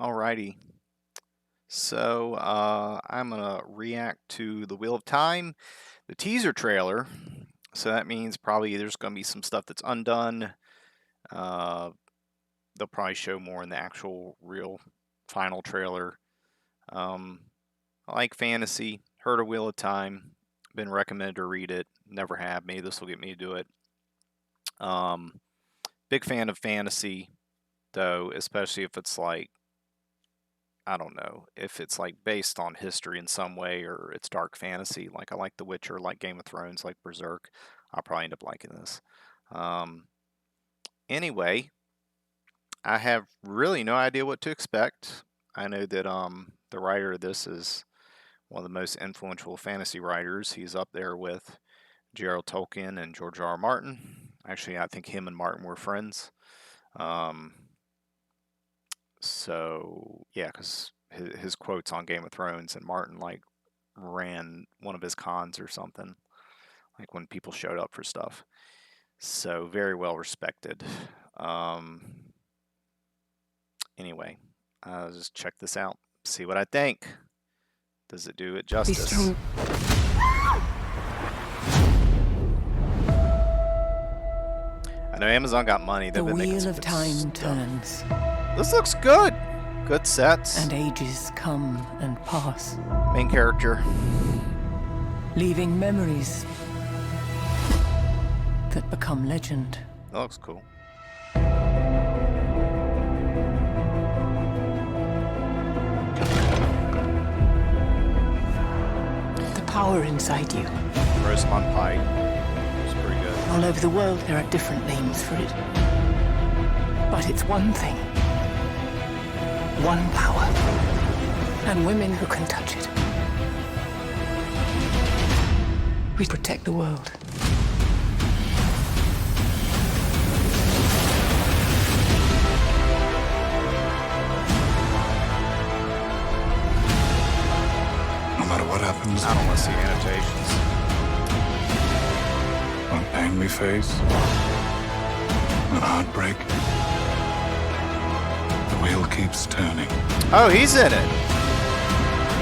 Alrighty. So I'm gonna react to the Wheel of Time, the teaser trailer. So that means probably there's gonna be some stuff that's undone. Uh, they'll probably show more in the actual real final trailer. Um, I like fantasy. Heard of Wheel of Time. Been recommended to read it. Never have. Maybe this will get me to do it. Um, big fan of fantasy, though, especially if it's like I don't know if it's like based on history in some way or it's dark fantasy. Like I like The Witcher, like Game of Thrones, like Berserk. I'll probably end up liking this. Um, anyway, I have really no idea what to expect. I know that the writer of this is one of the most influential fantasy writers. He's up there with Gerald Tolkien and George R. R. Martin. Actually, I think him and Martin were friends. Um, so yeah, because his quotes on Game of Thrones and Martin like ran one of his cons or something, like when people showed up for stuff. So very well respected. Um, anyway, I'll just check this out, see what I think. Does it do it Be justice? strong. I know Amazon got money. They've The been making wheel some of good time stuff. turns, This looks good. Good sets. and ages come and pass, Main character. leaving memories that become legend. That looks cool. The power inside you. Rosamund Pike. It's pretty good. All over the world, there are different names for it. But it's one thing. One power. And women who can touch it. We protect the world. No matter what happens, I don't want to see annotations. when pain we face, when heartbreak, the wheel keeps turning. Oh, he's in it.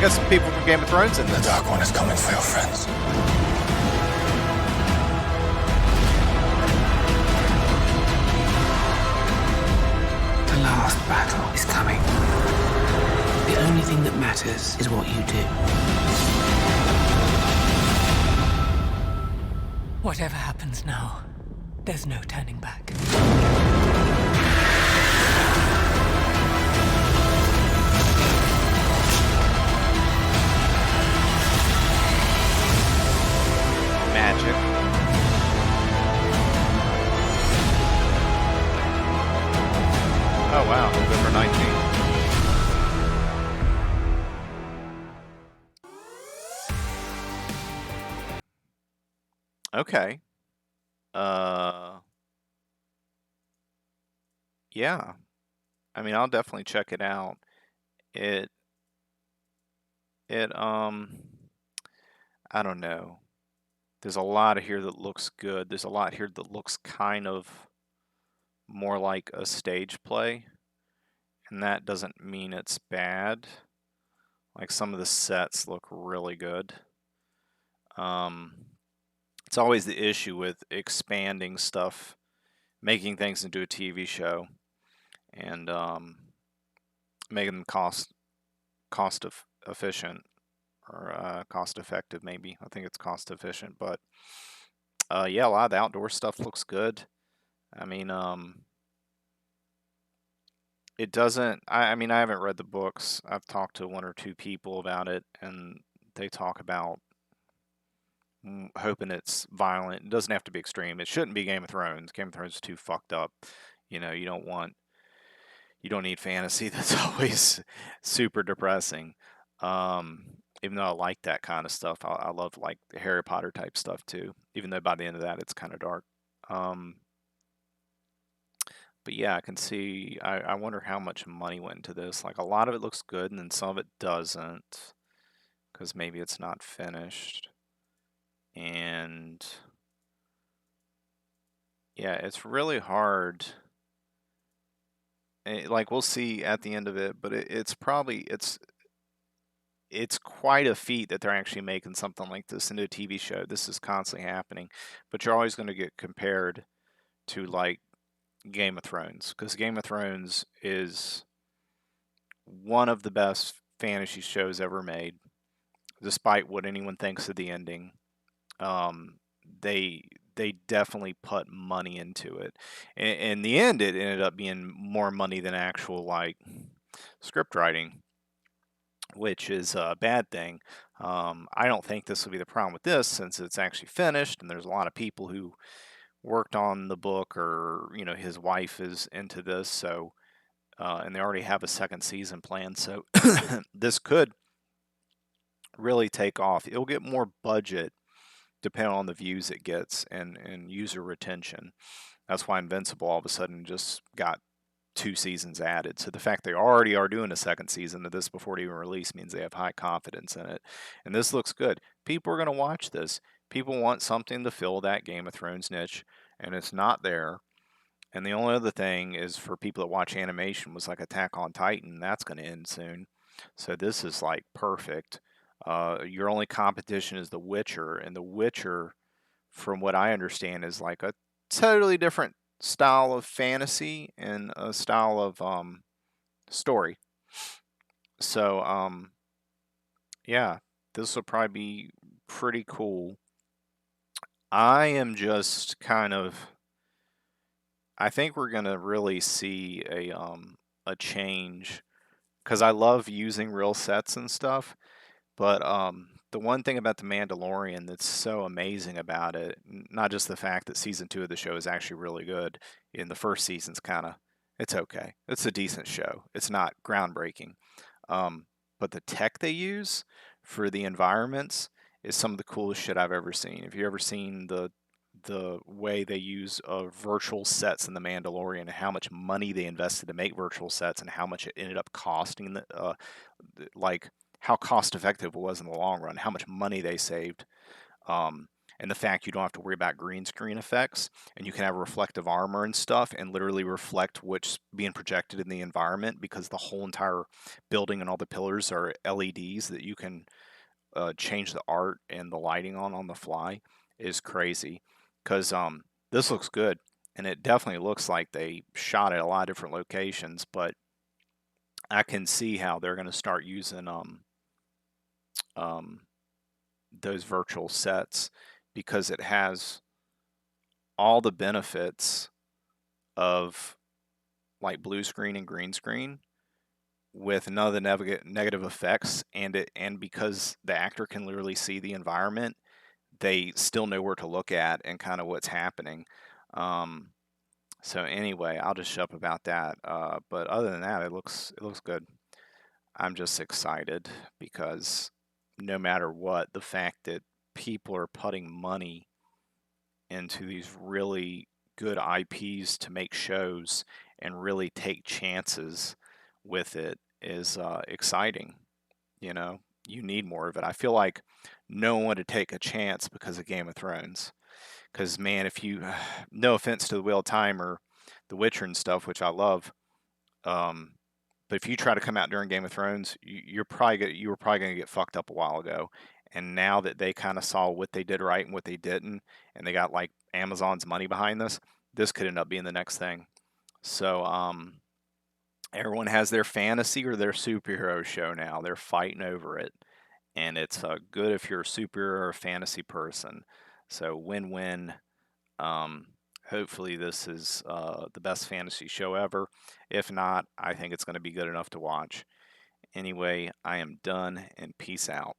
Got some people from Game of Thrones in The this. Dark One is coming for your friends. The last battle is coming. The only thing that matters is what you do. Whatever happens now, there's no turning back. Magic. Oh wow, November 19th. Okay. Yeah. I mean, I'll definitely check it out. It I don't know. There's a lot of here that looks good. There's a lot here that looks kind of more like a stage play, and that doesn't mean it's bad. Like some of the sets look really good. It's always the issue with expanding stuff, making things into a TV show, and making them cost efficient or cost effective. Maybe I think it's cost efficient, but yeah, a lot of the outdoor stuff looks good. I mean, it doesn't. I mean, I haven't read the books. I've talked to one or two people about it, and they talk about hoping it's violent. It doesn't have to be extreme. It shouldn't be Game of Thrones. Game of Thrones is too fucked up. You know, you don't need fantasy that's always super depressing. Even though I like that kind of stuff, I love like the Harry Potter type stuff too. Even though by the end of that, it's kind of dark. But yeah, I can see. I wonder how much money went into this. Like a lot of it looks good, and then some of it doesn't, because maybe it's not finished. And yeah, it's really hard. like we'll see at the end of it, but it's probably it's quite a feat that they're actually making something like this into a TV show. This is constantly happening, but you're always going to get compared to like Game of Thrones because Game of Thrones is one of the best fantasy shows ever made, despite what anyone thinks of the ending. Um, they they definitely put money into it. In the end, it ended up being more money than actual like script writing, which is a bad thing. I don't think this will be the problem with this since it's actually finished and there's a lot of people who worked on the book or his wife is into this, so and they already have a second season planned, so this could really take off. It'll get more budget depending on the views it gets and user retention. That's why Invincible all of a sudden just got 2 seasons added. So the fact they already are doing a second season of this before it even released means they have high confidence in it. And this looks good. People are going to watch this. People want something to fill that Game of Thrones niche, and it's not there. And the only other thing is for people that watch animation was like Attack on Titan. That's going to end soon. So this is like perfect. Your only competition is The Witcher, and The Witcher, from what I understand, is like a totally different style of fantasy and a style of story. So yeah, this will probably be pretty cool. I am just kind of. I think we're gonna really see a change because I love using real sets and stuff. But the one thing about The Mandalorian that's so amazing about it, not just the fact that season 2 of the show is actually really good, in the first season's it's okay. It's a decent show. It's not groundbreaking. Um, but the tech they use for the environments is some of the coolest shit I've ever seen. Have you ever seen the way they use virtual sets in The Mandalorian and how much money they invested to make virtual sets and how much it ended up costing like how cost effective it was in the long run, how much money they saved, um, and the fact you don't have to worry about green screen effects and you can have reflective armor and stuff and literally reflect what's being projected in the environment because the whole entire building and all the pillars are LEDs that you can change the art and the lighting on the fly is crazy because this looks good and it definitely looks like they shot at a lot of different locations, but I can see how they're going to start using um, those virtual sets because it has all the benefits of like blue screen and green screen with none of the negative effects, and because the actor can literally see the environment, they still know where to look at and kind of what's happening. Um, so anyway, I'll just shut up about that. But other than that, it looks good. I'm just excited because no matter what, the fact that people are putting money into these really good IPs to make shows and really take chances with it is exciting. You know, you need more of it. I feel like no one would take a chance because of Game of Thrones. Because man, if you, no offense to the Wheel of Time or The Witcher and stuff, which I love, um, but if you try to come out during Game of Thrones, you were probably going to get fucked up a while ago. And now that they kind of saw what they did right and what they didn't, and they got like Amazon's money behind this could end up being the next thing. So everyone has their fantasy or their superhero show now. They're fighting over it, and it's good if you're a superhero or a fantasy person. So win-win. Um, Hopefully, this is the best fantasy show ever. If not, I think it's going to be good enough to watch. Anyway, I am done, and peace out.